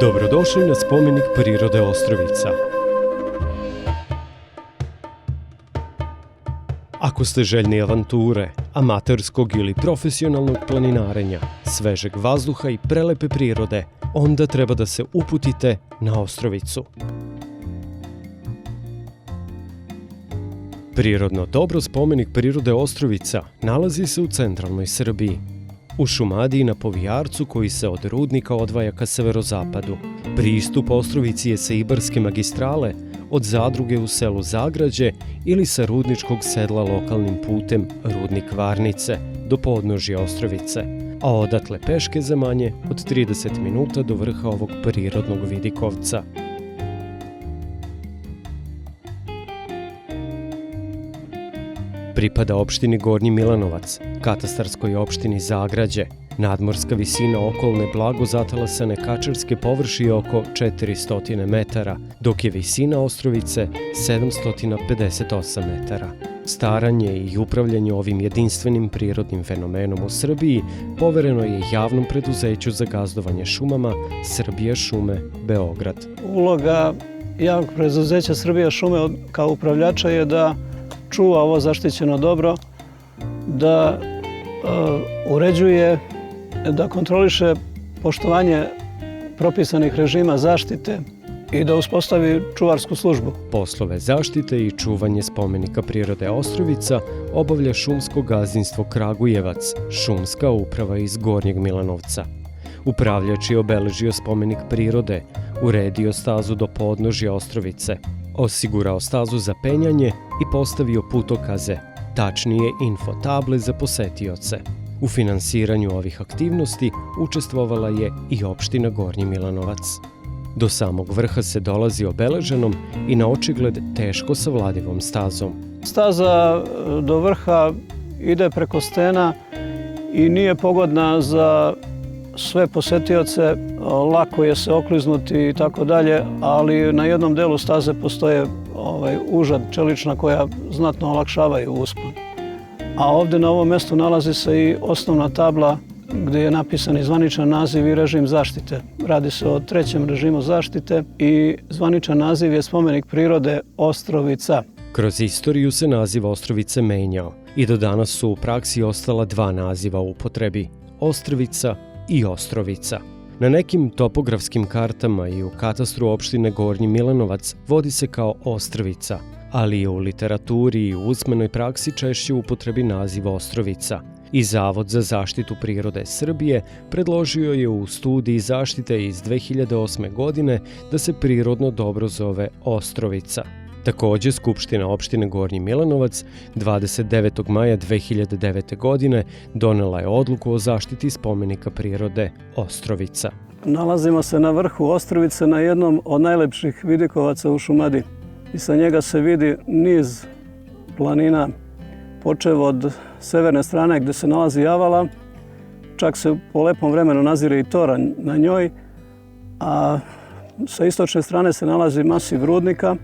Dobrodošli na spomenik prirode Ostrovica. Ako ste željni avanture, amaterskog ili profesionalnog planinarenja, svežeg vazduha i prelepe prirode, onda treba da se uputite na Ostrovicu. Prirodno dobro spomenik prirode Ostrovica nalazi se u centralnoj Srbiji, u Šumadiji na Povijarcu koji se od rudnika odvaja ka severozapadu. Pristup Ostrovici je sa Ibarske magistrale, od zadruge u selu Zagrađe ili sa rudničkog sedla lokalnim putem Rudnik Varnice do podnožja Ostrovice, a odatle peške za manje od 30 minuta do vrha ovog prirodnog vidikovca. Pripada opštini Gornji Milanovac, katastarskoj opštini Zagrađe. Nadmorska visina okolne blago zatalasane kačarske površije oko 400 metara, dok je visina Ostrovice 758 metara. Staranje i upravljanje ovim jedinstvenim prirodnim fenomenom u Srbiji povereno je javnom preduzeću za gazdovanje šumama Srbija šume Beograd. Uloga javnog preduzeća Srbija šume kao upravljača je da čuva ovo zaštićeno dobro, da uređuje, da kontroliše poštovanje propisanih režima zaštite i da uspostavi čuvarsku službu. Poslove zaštite i čuvanje spomenika prirode Ostrovica obavlja šumsko gazdinstvo Kragujevac, šumska uprava iz Gornjeg Milanovca. Upravljač je obeležio spomenik prirode, uredio stazu do podnožja Ostrovice, osigurao stazu za penjanje i postavio putokaze, tačnije infotable za posetioce. U finansiranju ovih aktivnosti učestvovala je i opština Gornji Milanovac. Do samog vrha se dolazi obeleženom i na očigled teško savladivom stazom. Staza do vrha ide preko stena i nije pogodna za sve posetioce, lako je se okliznuti i tako dalje, ali na jednom delu staze postoje užad čelična koja znatno olakšavaju uspon. A ovde na ovom mestu nalazi se i osnovna tabla gde je napisan i zvaničan naziv i režim zaštite. Radi se o trećem režimu zaštite i zvaničan naziv je spomenik prirode Ostrovica. Kroz istoriju se naziv Ostrovice menjao i do danas su u praksi ostala dva naziva u upotrebi – Ostrvica i Ostrovica. Na nekim topografskim kartama i u katastru opštine Gornji Milanovac vodi se kao Ostrvica, ali je u literaturi i u usmenoj praksi češće u upotrebi naziv Ostrovica. I Zavod za zaštitu prirode Srbije predložio je u studiji zaštite iz 2008. godine da se prirodno dobro zove Ostrovica. Takođe, Skupština opštine Gornji Milanovac 29. maja 2009. godine donela je odluku o zaštiti spomenika prirode Ostrovica. Nalazimo se na vrhu Ostrovice na jednom od najlepših vidikovaca u Šumadiji. I sa njega se vidi niz planina, počev od severne strane gde se nalazi Avala, čak se po lepom vremenu nazire i toranj na njoj, a sa istočne strane se nalazi masiv rudnika.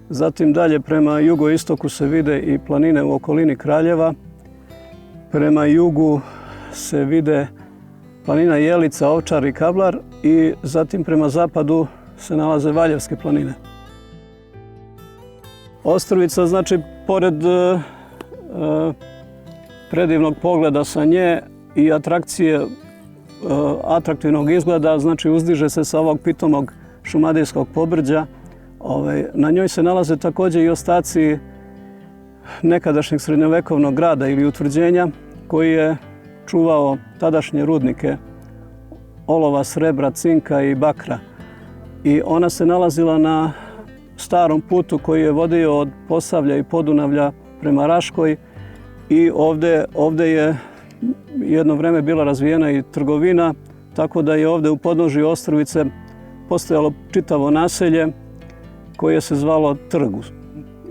Zatim dalje prema jugoistoku se vide i planine u okolini Kraljeva. Prema jugu se vide planina Jelica, Ovčar i Kablar i zatim prema zapadu se nalaze Valjevske planine. Ostrovica, znači, pored predivnog pogleda sa nje i atraktivnog izgleda, znači uzdiže se sa ovog pitomog šumadijskog pobrđa. Na njoj se nalaze takođe i ostaci nekadašnjeg srednjovekovnog grada ili utvrđenja koji je čuvao tadašnje rudnike olova, srebra, cinka i bakra. I ona se nalazila na starom putu koji je vodio od Posavlja i Podunavlja prema Raškoj i ovde je jedno vreme bila razvijena i trgovina, tako da je ovde u podnožju Ostrovice postojalo čitavo naselje koje se zvalo Trgu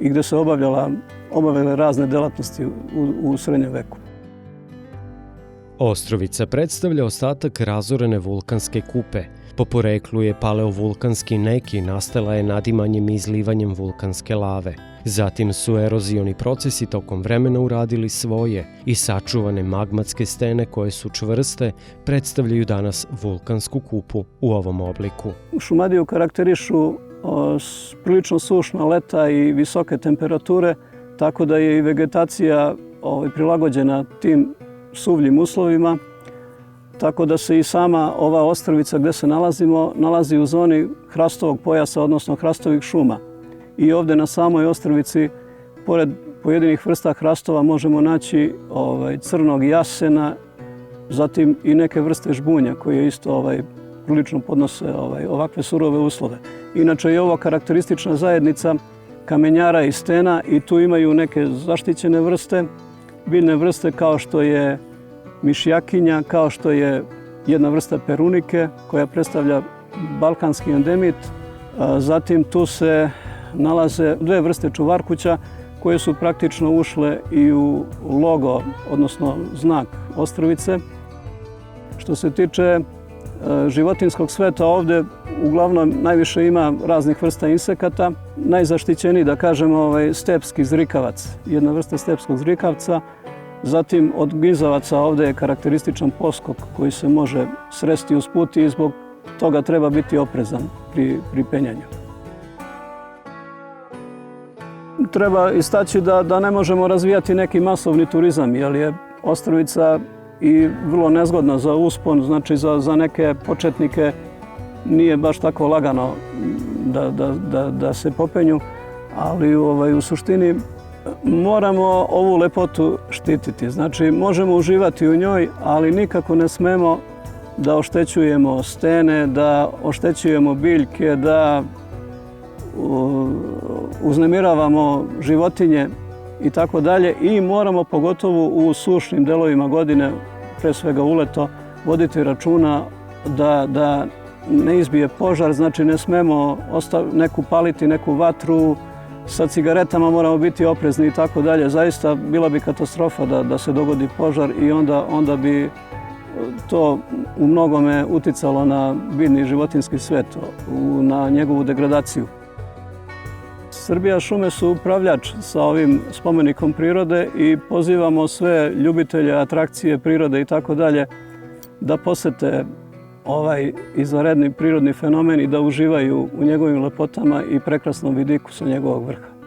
i gde se obavljale razne delatnosti u srednjem veku. Ostrovica predstavlja ostatak razorene vulkanske kupe. Po poreklu je paleovulkanski nek i nastala je nadimanjem i izlivanjem vulkanske lave. Zatim su erozioni procesi tokom vremena uradili svoje i sačuvane magmatske stene koje su čvrste predstavljaju danas vulkansku kupu u ovom obliku. Šumadiju karakterišu prilično sušna leta i visoke temperature, tako da je i vegetacija prilagođena tim suvljim uslovima, tako da se i sama ova ostrvica gdje se nalazimo nalazi u zoni hrastovog pojasa, odnosno hrastovih šuma. I ovdje na samoj ostrvici, pored pojedinih vrsta hrastova, možemo naći crnog jasena, zatim i neke vrste žbunja koje isto prilično podnose ovakve surove uslove. Inače je ovo karakteristična zajednica kamenjara i stena i tu imaju neke zaštićene vrste, biljne vrste kao što je mišjakinja, kao što je jedna vrsta perunike koja predstavlja balkanski endemit. Zatim tu se nalaze dve vrste čuvarkuća koje su praktično ušle i u logo, odnosno znak ostrvice. Što se tiče životinjskog sveta, ovdje uglavnom najviše ima raznih vrsta insekata. Najzaštićeniji, da kažemo, stepski zrikavac, jedna vrsta stepskog zrikavca. Zatim od gizavaca ovdje je karakterističan poskok koji se može sresti uz put i zbog toga treba biti oprezan pri penjanju. Treba istaći da ne možemo razvijati neki masovni turizam, jer je ostrvica i vrlo nezgodna za uspon, znači za neke početnike nije baš tako lagano da se popenju, ali u suštini moramo ovu lepotu štititi. Znači možemo uživati u njoj, ali nikako ne smemo da oštećujemo stene, da oštećujemo biljke, da uznemiravamo životinje i tako dalje. I moramo pogotovo u sušnim delovima godine, pre svega uleto, voditi računa da ne izbije požar, znači ne smemo paliti neku vatru, sa cigaretama moramo biti oprezni i tako dalje. Zaista bila bi katastrofa da se dogodi požar i onda bi to u mnogome uticalo na biljni i životinjski svet, na njegovu degradaciju. Srbija šume su upravljač sa ovim spomenikom prirode i pozivamo sve ljubitelje atrakcije, prirode i tako dalje da posete ovaj izvanredni prirodni fenomen i da uživaju u njegovim lepotama i prekrasnom vidiku sa njegovog vrha.